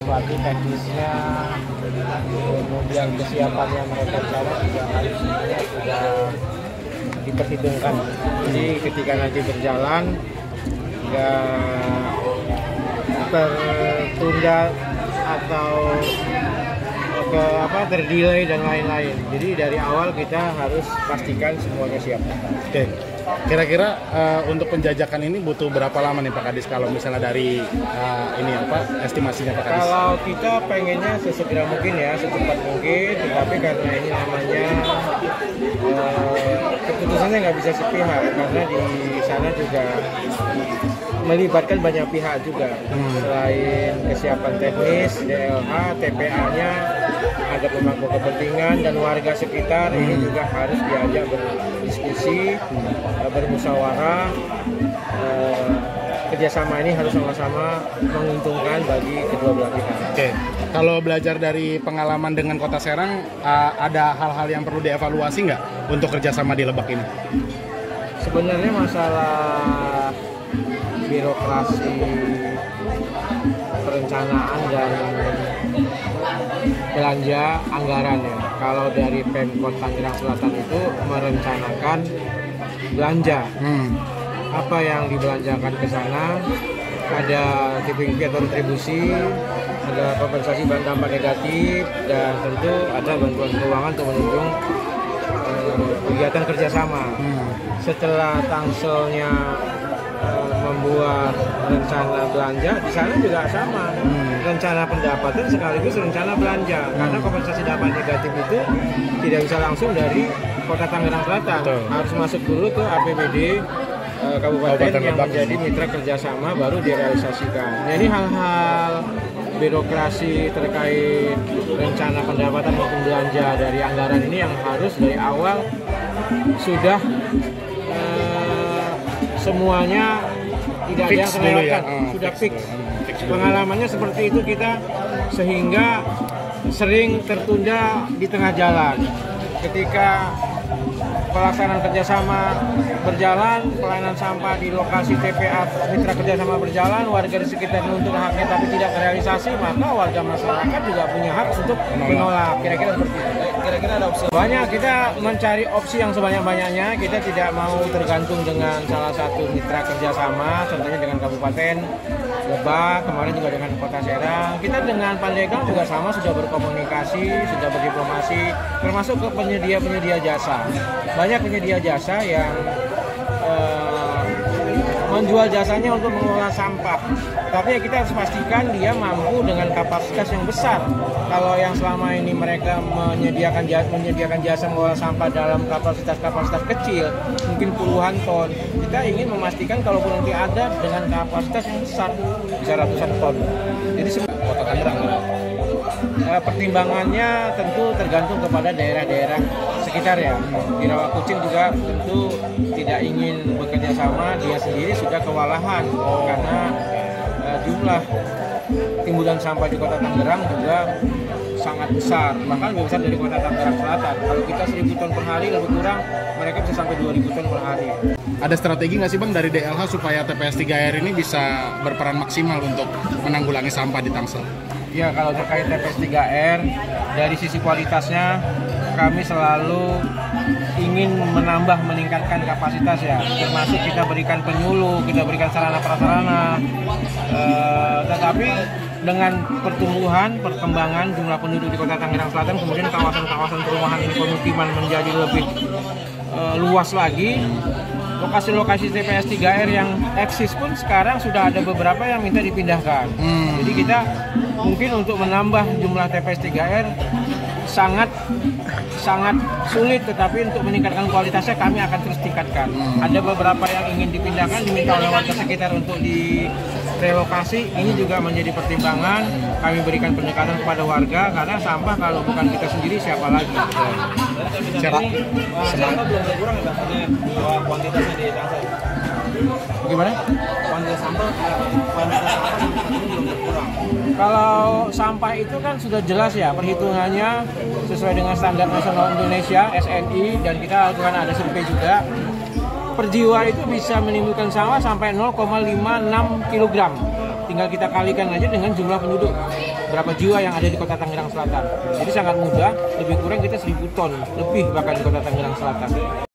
pelatih teknisnya, kemudian kesiapannya mereka di sana juga harusnya sudah diperhitungkan. Jadi ketika nanti berjalan nggak tertunda atau terdelay dan lain-lain. Jadi dari awal kita harus pastikan semuanya siap. Oke. Kira-kira untuk penjajakan ini butuh berapa lama nih Pak Kadis kalau misalnya dari estimasinya Pak Kadis? Kalau kita pengennya sesegera mungkin ya, secepat mungkin, tetapi karena ini namanya keputusannya nggak bisa sepihak karena di sana juga melibatkan banyak pihak juga. Selain kesiapan teknis, DLH, TPA-nya, ada pemangku kepentingan dan warga sekitar ini juga harus diajak berdiskusi, bermusyawarah. Kerjasama ini harus sama-sama menguntungkan bagi kedua belah pihak. Oke. Kalau belajar dari pengalaman dengan Kota Serang, ada hal-hal yang perlu dievaluasi nggak untuk kerjasama di Lebak ini? Sebenarnya masalah birokrasi, perencanaan dan belanja anggaran ya. Kalau dari Pemkot Tangerang Selatan itu merencanakan belanja. Apa yang dibelanjakan ke sana, ada tipping fee atau retribusi, ada kompensasi dampak negatif, dan tentu ada bantuan keuangan untuk mendukung kegiatan kerjasama. Setelah Tangselnya membuat rencana belanja, di sana juga sama. Rencana pendapatan sekaligus rencana belanja, karena kompensasi dampak negatif itu tidak bisa langsung dari Kota Tangerang Selatan, harus masuk dulu ke APBD Kabupaten yang menjadi mitra kerjasama baru direalisasikan. Nah, ini hal-hal birokrasi terkait rencana pendapatan maupun belanja dari anggaran ini yang harus dari awal sudah semuanya tidak ada yang terlewatkan, sudah fix. Pengalamannya seperti itu kita, sehingga sering tertunda di tengah jalan. Ketika pelaksanaan kerjasama berjalan, pelayanan sampah di lokasi TPA mitra kerjasama berjalan, warga di sekitar menuntut haknya tapi tidak terrealisasi, maka warga masyarakat juga punya hak untuk menolak. Kira-kira seperti itu. Kira-kira ada opsi banyak, kita mencari opsi yang sebanyak-banyaknya. Kita tidak mau tergantung dengan salah satu mitra kerjasama, contohnya dengan Kabupaten Lebak, kemarin juga dengan Kota Serang. Kita dengan Pandeglang juga sama, sudah berkomunikasi, sudah berdiplomasi, termasuk ke penyedia jasa. Banyak penyedia jasa yang menjual jasanya untuk mengelola sampah, tapi ya kita harus pastikan dia mampu dengan kapasitas yang besar. Kalau yang selama ini mereka menyediakan jasa mengelola sampah dalam kapasitas kecil, mungkin puluhan ton, kita ingin memastikan kalaupun nanti ada dengan kapasitas yang besar, bisa ratusan ton. Jadi Kota Tangerang, pertimbangannya tentu tergantung kepada daerah-daerah sekitar ya. Di Rawakucing juga tentu tidak ingin bekerja sama, dia sendiri sudah kewalahan karena jumlah timbulan sampah di Kota Tangerang juga sangat besar, bahkan lebih besar dari Kota Tangerang Selatan. Kalau kita 1.000 ton per hari lebih kurang, mereka bisa sampai 2.000 ton per hari. Ada strategi nggak sih Bang dari DLH supaya TPS 3R ini bisa berperan maksimal untuk menanggulangi sampah di Tangsel? Ya, kalau terkait TPS 3R, dari sisi kualitasnya kami selalu ingin meningkatkan kapasitas ya, termasuk kita berikan penyuluh, kita berikan sarana prasarana, tetapi dengan perkembangan jumlah penduduk di Kota Tangerang Selatan, kemudian kawasan-kawasan perumahan pemukiman menjadi lebih luas lagi. Lokasi-lokasi TPS 3R yang eksis pun sekarang sudah ada beberapa yang minta dipindahkan. Jadi kita mungkin untuk menambah jumlah TPS 3R sangat sulit, tetapi untuk meningkatkan kualitasnya kami akan terus tingkatkan. Ada beberapa yang ingin dipindahkan, diminta oleh warga sekitar untuk direlokasi. Ini juga menjadi pertimbangan. Kami berikan pendekatan kepada warga, karena sampah kalau bukan kita sendiri siapa lagi. Sampah belum berkurang ya, kuantitasnya di Tangsel. Gimana? Kuantitas sampah belum berkurang. Kalau sampah itu kan sudah jelas ya perhitungannya sesuai dengan standar nasional Indonesia SNI, dan kita lakukan ada survei juga. Per jiwa itu bisa menimbulkan sampah sampai 0,56 kg. Tinggal kita kalikan aja dengan jumlah penduduk. berapa jiwa yang ada di Kota Tangerang Selatan. Jadi sangat mudah, lebih kurang kita 1.000 ton lebih bahkan di Kota Tangerang Selatan.